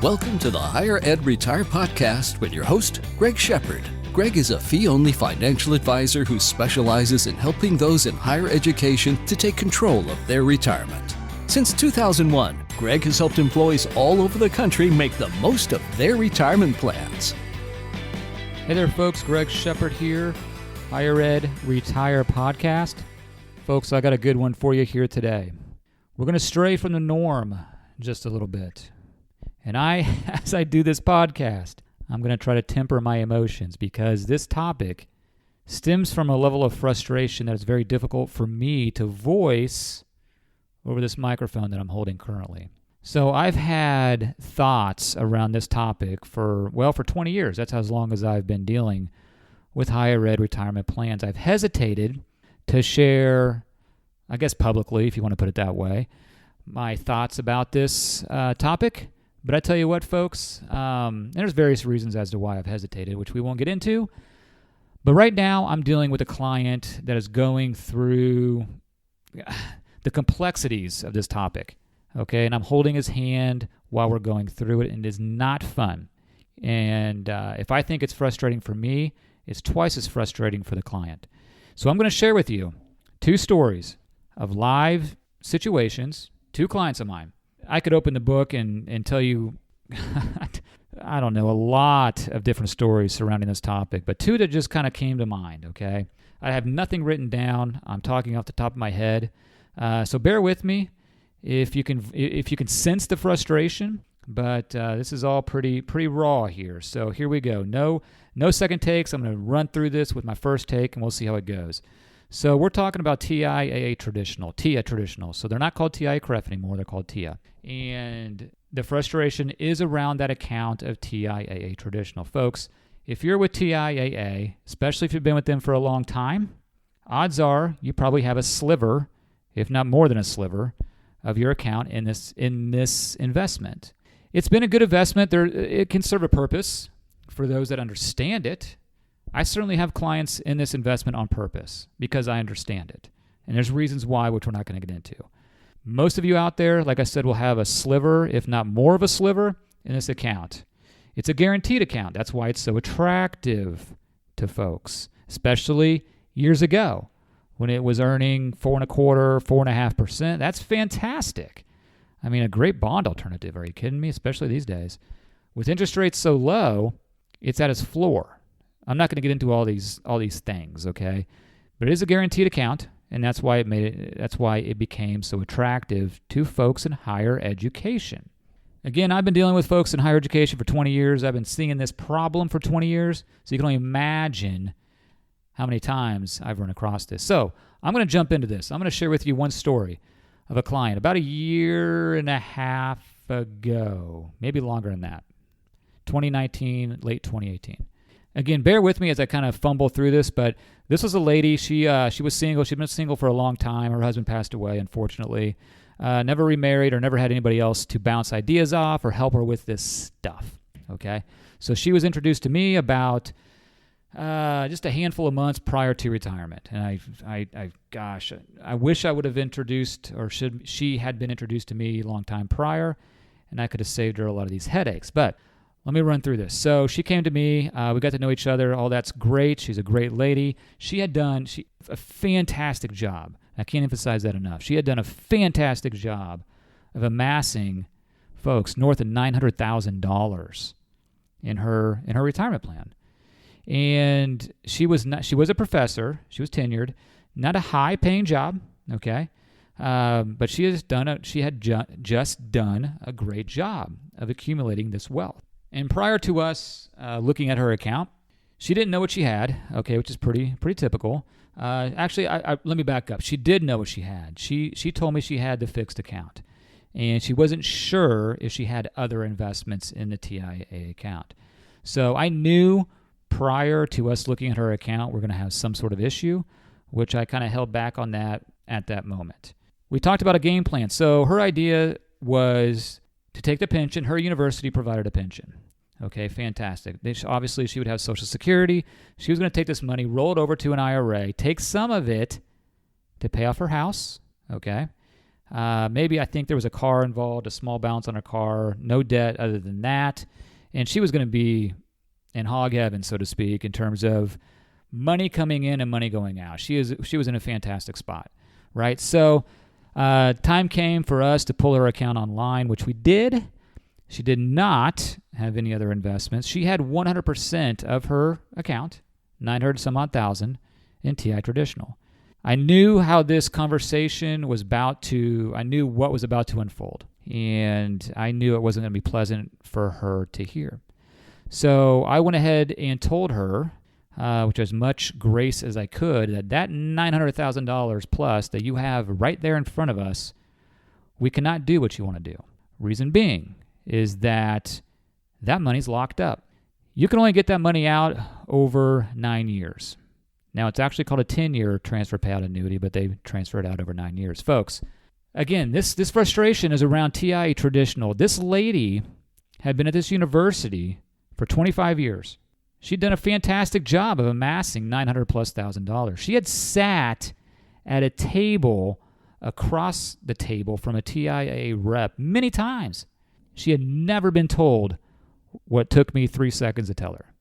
Welcome to the Higher Ed Retire Podcast with your host, Greg Shepard. Greg is a fee-only financial advisor who specializes in helping those in higher education to take control of their retirement. Since 2001, Greg has helped employees all over the country make the most of their retirement plans. Hey there, folks. Greg Shepard here, Higher Ed Retire Podcast. Folks, I got a good one for you here today. We're going to stray from the norm just a little bit. And as I do this podcast, I'm going to try to temper my emotions because this topic stems from a level of frustration that is very difficult for me to voice over this microphone that I'm holding currently. So I've had thoughts around this topic for 20 years. That's as long as I've been dealing with higher ed retirement plans. I've hesitated to share, I guess publicly, if you want to put it that way, my thoughts about this topic. But I tell you what, folks, there's various reasons as to why I've hesitated, which we won't get into. But right now, I'm dealing with a client that is going through the complexities of this topic, okay? And I'm holding his hand while we're going through it, and it is not fun. And if I think it's frustrating for me, it's twice as frustrating for the client. So I'm going to share with you two stories of live situations, two clients of mine. I could open the book and tell you, I don't know, a lot of different stories surrounding this topic, but two that just kind of came to mind, okay? I have nothing written down. I'm talking off the top of my head. So bear with me if you can sense the frustration, but this is all pretty raw here. So here we go. No second takes. I'm going to run through this with my first take, and we'll see how it goes. So we're talking about TIAA Traditional, TIAA Traditional. So they're not called TIAA anymore. They're called TIAA. And the frustration is around that account of TIAA Traditional. Folks, if you're with TIAA, especially if you've been with them for a long time, odds are you probably have a sliver, if not more than a sliver, of your account in this investment. It's been a good investment. It can serve a purpose for those that understand it. I certainly have clients in this investment on purpose because I understand it. And there's reasons why, which we're not going to get into. Most of you out there, like I said, will have a sliver, if not more of a sliver, in this account. It's a guaranteed account. That's why it's so attractive to folks, especially years ago when it was earning 4.25%, 4.5%. That's fantastic. I mean, a great bond alternative. Are you kidding me? Especially these days. With interest rates so low, it's at its floor. I'm not going to get into all these things, okay? But it is a guaranteed account, and that's why it became so attractive to folks in higher education. Again, I've been dealing with folks in higher education for 20 years. I've been seeing this problem for 20 years, so you can only imagine how many times I've run across this. So I'm going to jump into this. I'm going to share with you one story of a client about a year and a half ago, maybe longer than that, 2019, late 2018. Again, bear with me as I kind of fumble through this, but this was a lady. She was single. She'd been single for a long time. Her husband passed away, unfortunately. Never remarried or never had anybody else to bounce ideas off or help her with this stuff, okay? So she was introduced to me about just a handful of months prior to retirement. And I wish I would have introduced, or she had been introduced to me a long time prior, and I could have saved her a lot of these headaches. But let me run through this. So she came to me. We got to know each other. All that's great. She's a great lady. She had done a fantastic job. I can't emphasize that enough. She had done a fantastic job of amassing, folks, north of $900,000 in her retirement plan. And she was a professor. She was tenured. Not a high-paying job, okay? But she had just done a great job of accumulating this wealth. And prior to us looking at her account, she didn't know what she had, okay, which is pretty typical. Actually, let me back up. She did know what she had. She told me she had the fixed account, and she wasn't sure if she had other investments in the TIAA account. So I knew prior to us looking at her account we're going to have some sort of issue, which I kind of held back on that at that moment. We talked about a game plan. So her idea was to take the pension. Her university provided a pension. Okay, fantastic. Obviously, she would have Social Security. She was going to take this money, roll it over to an IRA, take some of it to pay off her house, okay? Maybe I think there was a car involved, a small balance on her car, no debt other than that. And she was going to be in hog heaven, so to speak, in terms of money coming in and money going out. She was in a fantastic spot, right? So time came for us to pull her account online, which we did. She did not have any other investments. She had 100% of her account, 900 some odd thousand, in TIAA Traditional. I knew how this conversation was I knew what was about to unfold, and I knew it wasn't going to be pleasant for her to hear. So I went ahead and told her, with as much grace as I could, that $900,000 plus that you have right there in front of us, we cannot do what you want to do. Reason being is that money's locked up. You can only get that money out over 9 years. Now, it's actually called a 10-year transfer payout annuity, but they transfer it out over 9 years. Folks, again, this frustration is around TIAA Traditional. This lady had been at this university for 25 years. She'd done a fantastic job of amassing $900,000+. She had sat at a table across the table from a TIAA rep many times. She had never been told what took me 3 seconds to tell her.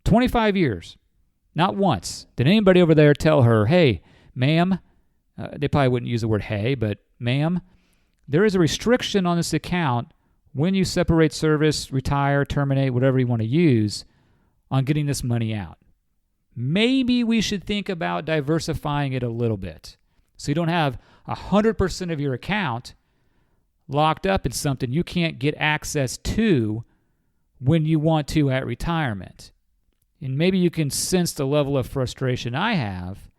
25 years. Not once did anybody over there tell her, hey, ma'am, they probably wouldn't use the word hey, but ma'am, there is a restriction on this account when you separate service, retire, terminate, whatever you want to use, on getting this money out. Maybe we should think about diversifying it a little bit so you don't have 100% of your account locked up in something you can't get access to when you want to at retirement. And maybe you can sense the level of frustration I have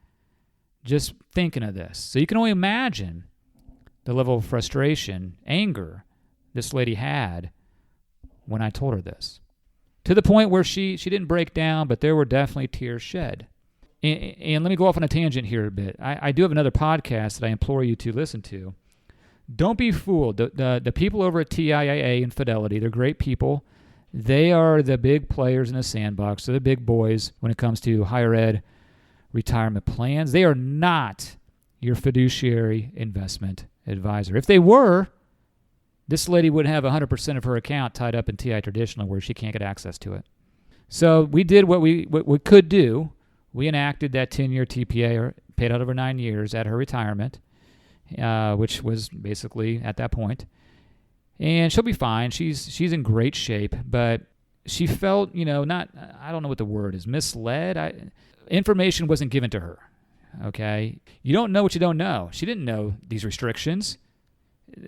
just thinking of this. So you can only imagine the level of frustration, anger this lady had when I told her this. To the point where she didn't break down, but there were definitely tears shed. And let me go off on a tangent here a bit. I do have another podcast that I implore you to listen to. Don't be fooled. The people over at TIAA and Fidelity, they're great people. They are the big players in the sandbox. They're the big boys when it comes to higher ed retirement plans. They are not your fiduciary investment advisor. If they were, this lady would have 100% of her account tied up in TIAA Traditional where she can't get access to it. So we did what we could do. We enacted that 10-year TPA, paid out over 9 years at her retirement, which was basically at that point. And she'll be fine. She's in great shape, but she felt, not, I don't know what the word is, misled. Information wasn't given to her, okay? You don't know what you don't know. She didn't know these restrictions.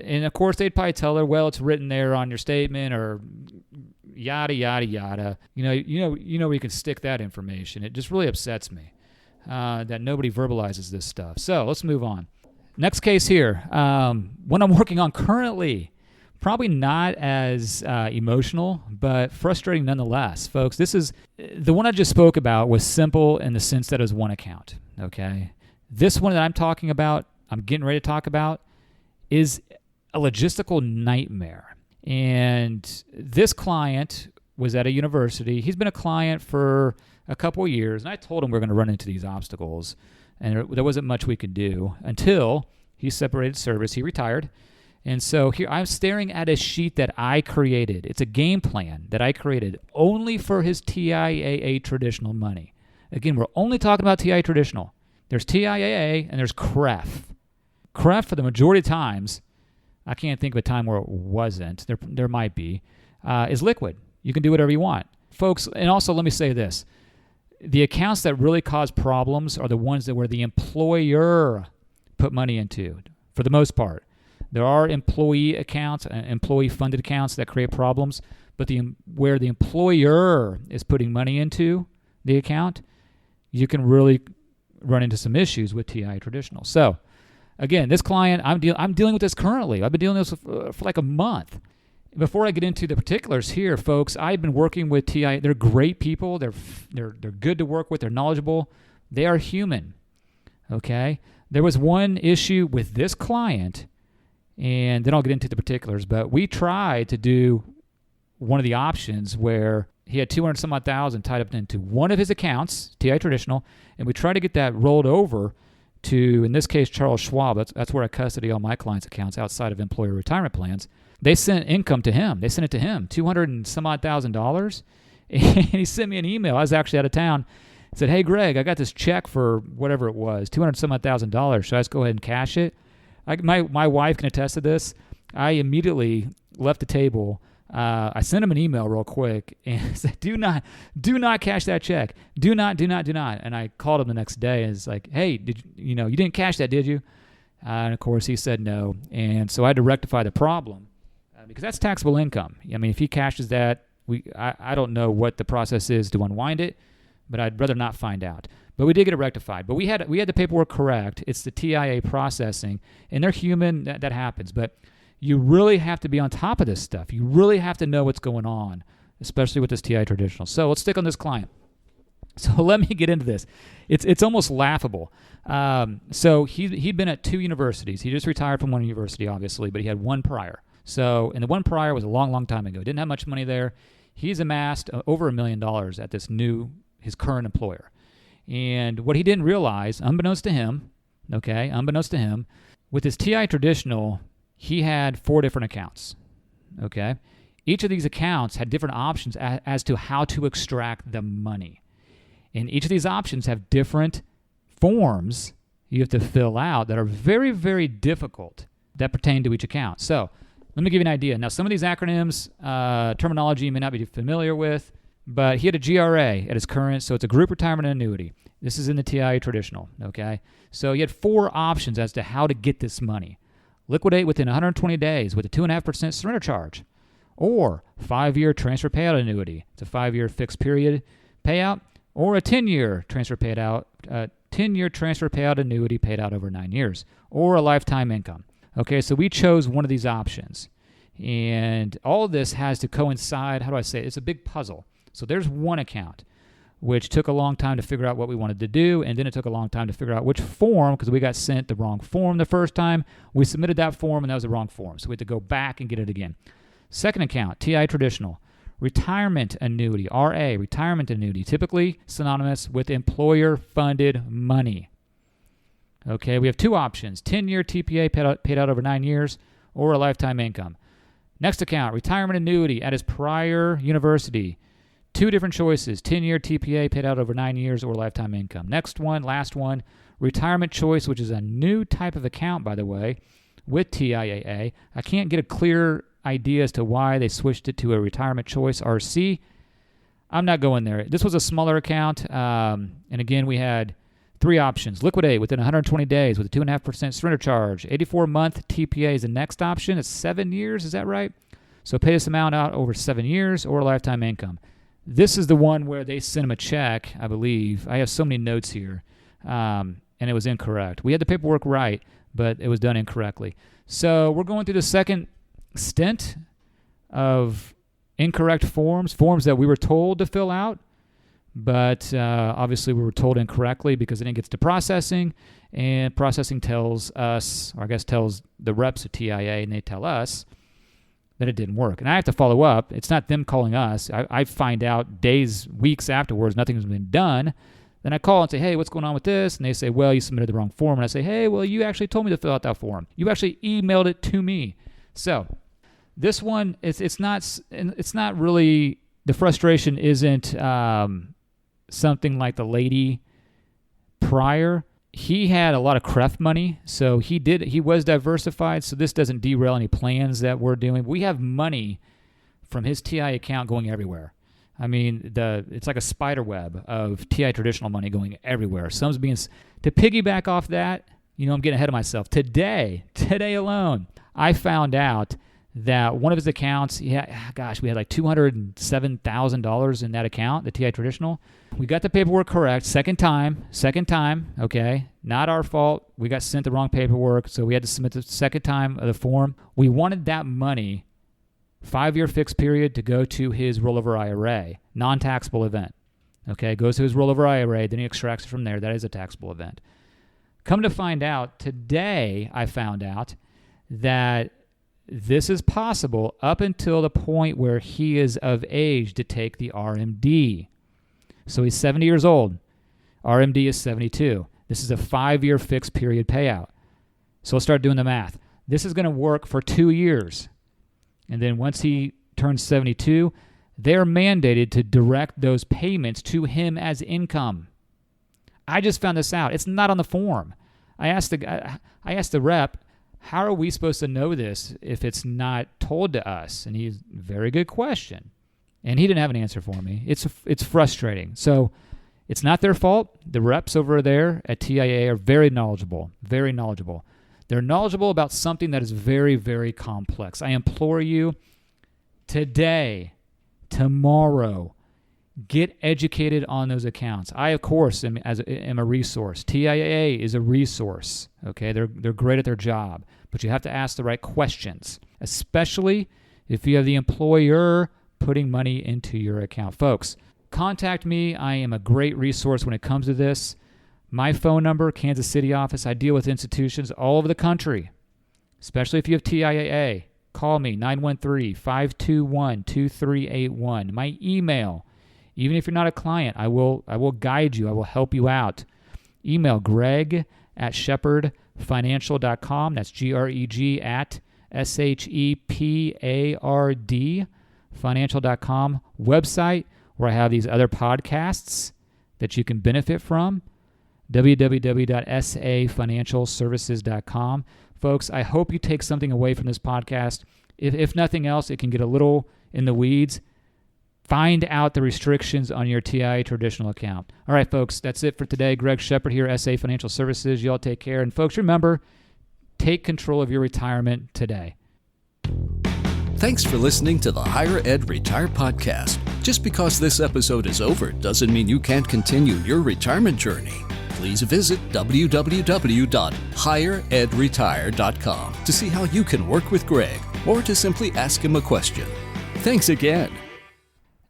And, of course, they'd probably tell her, well, it's written there on your statement or yada, yada, yada. You know where you can stick that information. It just really upsets me that nobody verbalizes this stuff. So let's move on. Next case here, one I'm working on currently. Probably not as emotional, but frustrating nonetheless. Folks, this is the one I just spoke about was simple in the sense that it was one account, okay? This one that I'm getting ready to talk about, is a logistical nightmare. And this client was at a university. He's been a client for a couple of years, and I told him we're going to run into these obstacles, and there wasn't much we could do until he separated service. He retired. And so here I'm staring at a sheet that I created. It's a game plan that I created only for his TIAA Traditional money. Again, we're only talking about TIAA Traditional. There's TIAA and there's CREF. CREF, for the majority of times, I can't think of a time where it wasn't. There might be, is liquid. You can do whatever you want. Folks, and also let me say this. The accounts that really cause problems are the ones where the employer put money into, for the most part. There are employee accounts, employee-funded accounts that create problems, but where the employer is putting money into the account, you can really run into some issues with TIAA Traditional. So, again, this client, I'm dealing with this currently. I've been dealing with this for like a month. Before I get into the particulars here, folks, I've been working with TIAA. They're great people. They're good to work with. They're knowledgeable. They are human. Okay? There was one issue with this client, and then I'll get into the particulars, but we tried to do one of the options where he had 200 some odd thousand tied up into one of his accounts, TIAA Traditional, and we tried to get that rolled over to, in this case, Charles Schwab. That's where I custody all my clients' accounts outside of employer retirement plans. They sent income to him. They sent it to him, $200 and some odd thousand. And he sent me an email. I was actually out of town. He said, "Hey, Greg, I got this check for whatever it was, $200 some odd thousand. Should I just go ahead and cash it?" My wife can attest to this. I immediately left the table. I sent him an email real quick and said, do not cash that check. Do not. And I called him the next day and it's like, "Hey, you didn't cash that, did you?" And of course he said no. And so I had to rectify the problem because that's taxable income. I mean, if he cashes that, I don't know what the process is to unwind it, but I'd rather not find out. But we did get it rectified. But we had the paperwork correct. It's the TIAA processing, and they're human. That happens. But you really have to be on top of this stuff. You really have to know what's going on, especially with this TIAA Traditional. So let's stick on this client. So let me get into this. It's almost laughable. So he'd been at 2 universities. He just retired from one university, obviously, but he had one prior. So, and the one prior was a long, long time ago. Didn't have much money there. He's amassed over $1 million at his current employer. And what he didn't realize, unbeknownst to him, with his TIAA Traditional, he had 4 different accounts, okay? Each of these accounts had different options as to how to extract the money. And each of these options have different forms you have to fill out that are very, very difficult that pertain to each account. So let me give you an idea. Now, some of these acronyms, terminology you may not be familiar with, but he had a GRA at his current, so it's a group retirement annuity. This is in the TIAA Traditional, okay? So he had 4 options as to how to get this money. Liquidate within 120 days with a 2.5% surrender charge, or 5-year transfer payout annuity. It's a 5-year fixed period payout, or a 10-year transfer payout annuity paid out over 9 years, or a lifetime income. Okay, so we chose one of these options, and all of this has to coincide. How do I say it? It's a big puzzle. So there's one account, which took a long time to figure out what we wanted to do, and then it took a long time to figure out which form, because we got sent the wrong form the first time. We submitted that form, and that was the wrong form, so we had to go back and get it again. Second account, TIAA Traditional, retirement annuity, RA, retirement annuity, typically synonymous with employer-funded money. Okay, we have 2 options, 10-year TPA paid out over 9 years, or a lifetime income. Next account, retirement annuity at his prior university. 2 different choices, 10-year TPA paid out over 9 years or lifetime income. Next one, last one, retirement choice, which is a new type of account, by the way, with TIAA. I can't get a clear idea as to why they switched it to a retirement choice RC. I'm not going there. This was a smaller account, and again, we had 3 options. Liquidate within 120 days with a 2.5% surrender charge. 84-month TPA is the next option. It's 7 years, is that right? So pay this amount out over 7 years or a lifetime income. This is the one where they sent him a check, I believe. I have so many notes here, and it was incorrect. We had the paperwork right, but it was done incorrectly. So we're going through the second stint of incorrect forms that we were told to fill out, but obviously we were told incorrectly because then it gets to processing, and processing tells us, or I guess tells the reps at TIAA, and they tell us that it didn't work. And I have to follow up. It's not them calling us. I find out days, weeks afterwards, nothing's been done. Then I call and say, "Hey, what's going on with this?" And they say, "Well, you submitted the wrong form." And I say, "Hey, well, you actually told me to fill out that form. You actually emailed it to me." So this one, it's not really, the frustration isn't something like the lady prior. He had a lot of CREF money, so he was diversified, so this doesn't derail any plans that we're doing. We have money from his TI account going everywhere. I mean, it's like a spider web of TI Traditional money going everywhere. Some's being, to piggyback off that, I'm getting ahead of myself. Today alone, I found out that one of his accounts, we had like $207,000 in that account, the TI Traditional. We got the paperwork correct, second time, okay? Not our fault. We got sent the wrong paperwork, so we had to submit the second time of the form. We wanted that money, 5-year fixed period, to go to his rollover IRA, non-taxable event. Okay, goes to his rollover IRA, then he extracts it from there. That is a taxable event. Come to find out, today I found out that this is possible up until the point where he is of age to take the RMD. So he's 70 years old. RMD is 72. This is a 5-year fixed period payout. So let's start doing the math. This is going to work for 2 years. And then once he turns 72, they're mandated to direct those payments to him as income. I just found this out. It's not on the form. I asked the rep, how are we supposed to know this if it's not told to us? And he's, very good question. And he didn't have an answer for me. It's frustrating. So it's not their fault. The reps over there at TIAA are very knowledgeable, very knowledgeable. They're knowledgeable about something that is very, very complex. I implore you, today, tomorrow, get educated on those accounts. I, of course, am a resource. TIAA is a resource. Okay, they're great at their job, but you have to ask the right questions, especially if you have the employer putting money into your account. Folks, contact me. I am a great resource when it comes to this. My phone number, Kansas City office. I deal with institutions all over the country, especially if you have TIAA. Call me, 913-521-2381. My email, even if you're not a client, I will guide you. I will help you out. Email greg@shepardfinancial.com. That's GREG at SHEPARD financial.com. Website where I have these other podcasts that you can benefit from, www.safinancialservices.com. Folks, I hope you take something away from this podcast. If nothing else, it can get a little in the weeds. Find out the restrictions on your TIAA Traditional account. All right, folks, that's it for today. Greg Shepard here, S&A Financial Services. You all take care. And folks, remember, take control of your retirement today. Thanks for listening to the Higher Ed Retire Podcast. Just because this episode is over doesn't mean you can't continue your retirement journey. Please visit www.higheredretire.com to see how you can work with Greg or to simply ask him a question. Thanks again.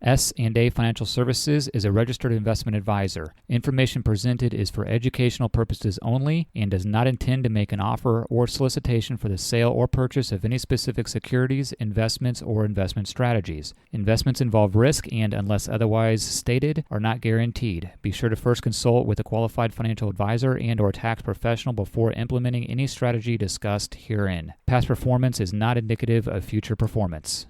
S&A Financial Services is a registered investment advisor. Information presented is for educational purposes only and does not intend to make an offer or solicitation for the sale or purchase of any specific securities, investments, or investment strategies. Investments involve risk and, unless otherwise stated, are not guaranteed. Be sure to first consult with a qualified financial advisor and/or tax professional before implementing any strategy discussed herein. Past performance is not indicative of future performance.